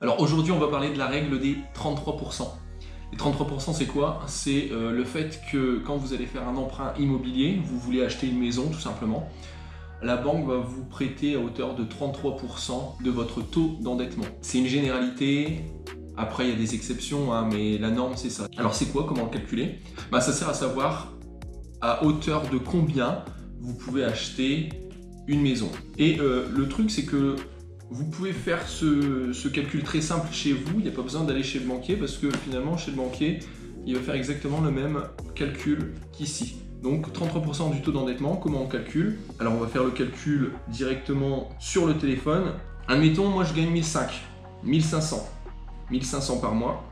Alors aujourd'hui, on va parler de la règle des 33%. Les 33%, c'est quoi? C'est le fait que quand vous allez faire un emprunt immobilier, vous voulez acheter une maison tout simplement, la banque va vous prêter à hauteur de 33% de votre taux d'endettement. C'est une généralité, après il y a des exceptions, hein, mais la norme c'est ça. Alors c'est quoi? Comment le calculer? Ça sert à savoir à hauteur de combien vous pouvez acheter une maison. Et le truc c'est que vous pouvez faire ce calcul très simple chez vous, il n'y a pas besoin d'aller chez le banquier parce que finalement chez le banquier, il va faire exactement le même calcul qu'ici. Donc 33% du taux d'endettement, comment on calcule? Alors on va faire le calcul directement sur le téléphone. Admettons, moi je gagne 1500 par mois.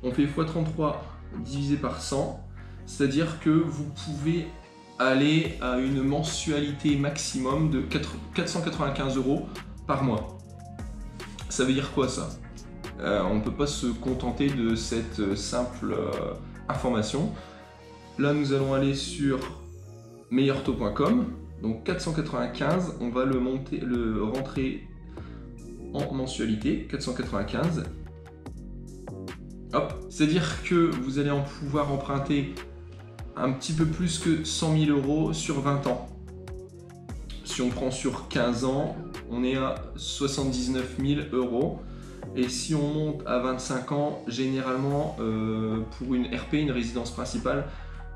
On fait x33 divisé par 100, c'est-à-dire que vous pouvez aller à une mensualité maximum de 495 € par mois. Ça veut dire quoi ça? On ne peut pas se contenter de cette simple information. Là, nous allons aller sur meilleurtaux.com. Donc 495, on va le rentrer en mensualité, 495. Hop, c'est-à-dire que vous allez pouvoir emprunter un petit peu plus que 100 000 € sur 20 ans. Si on prend sur 15 ans, on est à 79 000 €. Et si on monte à 25 ans, généralement, pour une RP, une résidence principale,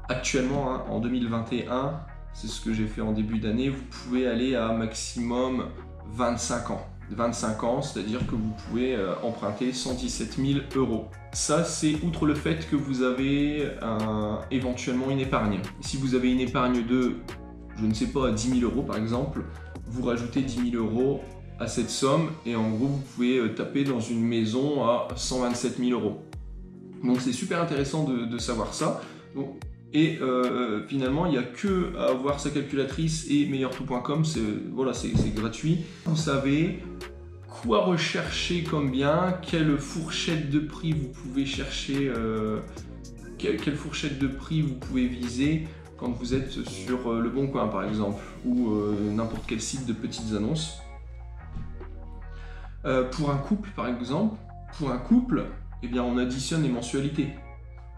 actuellement, hein, en 2021, c'est ce que j'ai fait en début d'année, vous pouvez aller à maximum 25 ans. 25 ans, c'est-à-dire que vous pouvez emprunter 117 000 €. Ça, c'est outre le fait que vous avez éventuellement une épargne. Si vous avez une épargne de, je ne sais pas, 10 000 € par exemple, vous rajoutez 10 000 € à cette somme et en gros vous pouvez taper dans une maison à 127 000 €. Donc c'est super intéressant de savoir ça. Et finalement il n'y a que à avoir sa calculatrice et meilleurtaux.com, c'est gratuit. Vous savez quoi rechercher comme bien, quelle fourchette de prix vous pouvez chercher, quelle fourchette de prix vous pouvez viser quand vous êtes sur Le Bon Coin par exemple, ou n'importe quel site de petites annonces. Pour un couple par exemple, eh bien, on additionne les mensualités.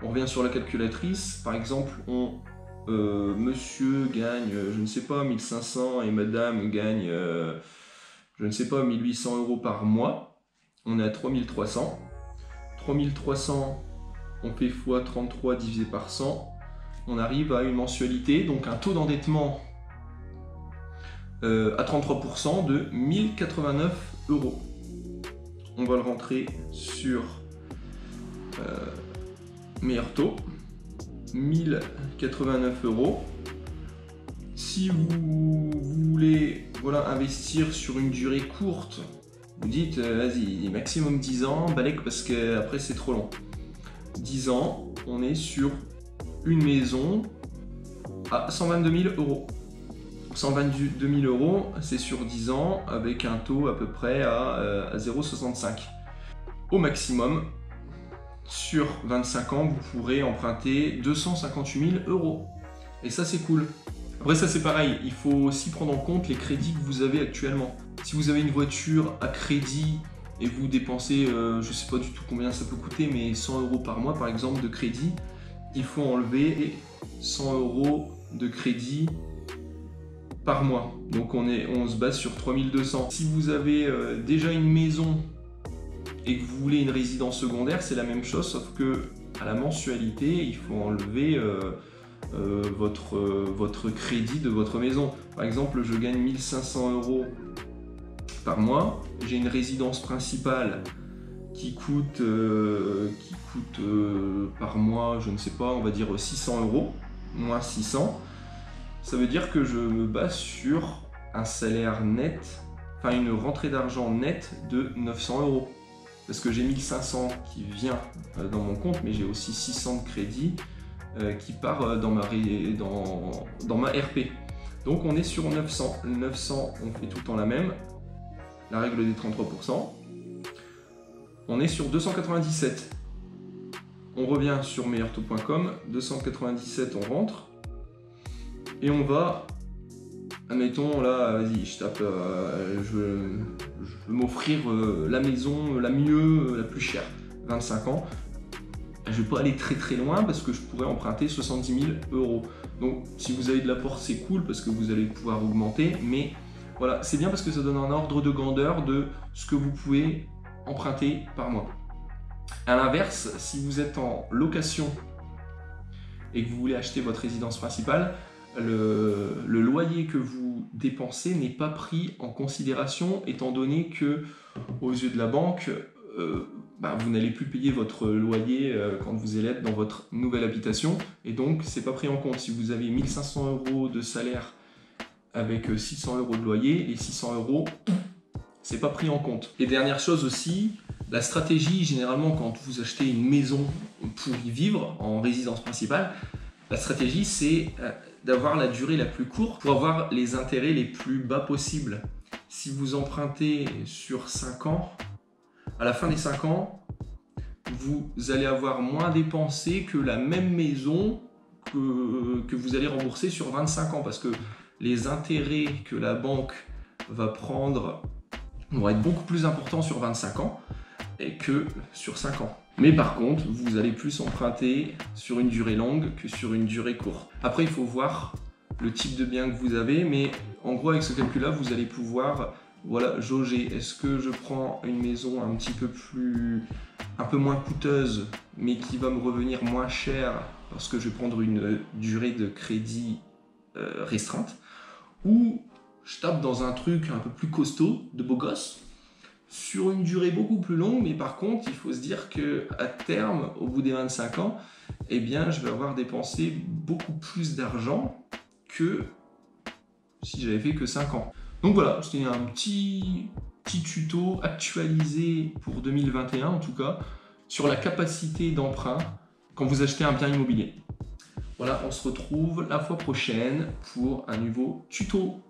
On revient sur la calculatrice, par exemple, monsieur gagne, je ne sais pas, 1500 et madame gagne, je ne sais pas, 1800 € par mois. On est à 3300. 3300, on fait x 33 divisé par 100. On arrive à une mensualité, donc un taux d'endettement à 33% de 1089 €. On va le rentrer sur meilleur taux, 1089 €. Si vous voulez investir sur une durée courte, vous dites vas-y, maximum 10 ans, balèque parce qu'après c'est trop long. 10 ans, on est sur une maison à 122 000 €. 122 000 €, c'est sur 10 ans avec un taux à peu près à 0,65. Au maximum, sur 25 ans, vous pourrez emprunter 258 000 €. Et ça, c'est cool. Après, ça, c'est pareil. Il faut aussi prendre en compte les crédits que vous avez actuellement. Si vous avez une voiture à crédit et vous dépensez, je ne sais pas du tout combien ça peut coûter, mais 100 € par mois, par exemple, de crédit, il faut enlever 100 € de crédit par mois. Donc on se base sur 3200. Si vous avez déjà une maison et que vous voulez une résidence secondaire, c'est la même chose, sauf que à la mensualité, il faut enlever votre crédit de votre maison. Par exemple, je gagne 1500 € par mois, j'ai une résidence principale qui coûte par mois, je ne sais pas, on va dire 600 €, moins 600. Ça veut dire que je me base sur un salaire net, enfin une rentrée d'argent nette de 900 €. Parce que j'ai 1500 qui vient dans mon compte, mais j'ai aussi 600 de crédit qui part dans ma RP. Donc on est sur 900. 900, on fait tout le temps la même. La règle des 33%. On est sur 297. On revient sur meilleurtaux.com. 297, on rentre. Et on va, admettons là, vas-y, je tape, je veux m'offrir la maison la mieux, la plus chère, 25 ans. Je ne vais pas aller très très loin parce que je pourrais emprunter 70 000 euros. Donc si vous avez de l'apport, c'est cool parce que vous allez pouvoir augmenter, mais voilà, c'est bien parce que ça donne un ordre de grandeur de ce que vous pouvez emprunter par mois. À l'inverse, si vous êtes en location et que vous voulez acheter votre résidence principale, le loyer que vous dépensez n'est pas pris en considération étant donné que, aux yeux de la banque, vous n'allez plus payer votre loyer quand vous allez être dans votre nouvelle habitation et donc c'est pas pris en compte. Si vous avez 1 500 € de salaire avec 600 € de loyer, les 600 €, c'est pas pris en compte. Et dernière chose aussi, la stratégie généralement quand vous achetez une maison pour y vivre en résidence principale, la stratégie c'est d'avoir la durée la plus courte pour avoir les intérêts les plus bas possibles. Si vous empruntez sur 5 ans, à la fin des 5 ans, vous allez avoir moins dépensé que la même maison que vous allez rembourser sur 25 ans parce que les intérêts que la banque va prendre vont être beaucoup plus importants sur 25 ans que sur 5 ans. Mais par contre, vous allez plus emprunter sur une durée longue que sur une durée courte. Après, il faut voir le type de bien que vous avez, mais en gros, avec ce calcul-là, vous allez pouvoir jauger. Est-ce que je prends une maison un peu moins coûteuse, mais qui va me revenir moins cher parce que je vais prendre une durée de crédit restreinte, ou je tape dans un truc un peu plus costaud, de beau gosse, sur une durée beaucoup plus longue, mais par contre, il faut se dire qu'à terme, au bout des 25 ans, je vais avoir dépensé beaucoup plus d'argent que si j'avais fait que 5 ans. Donc voilà, c'était un petit tuto actualisé pour 2021 en tout cas, sur la capacité d'emprunt quand vous achetez un bien immobilier. Voilà, on se retrouve la fois prochaine pour un nouveau tuto.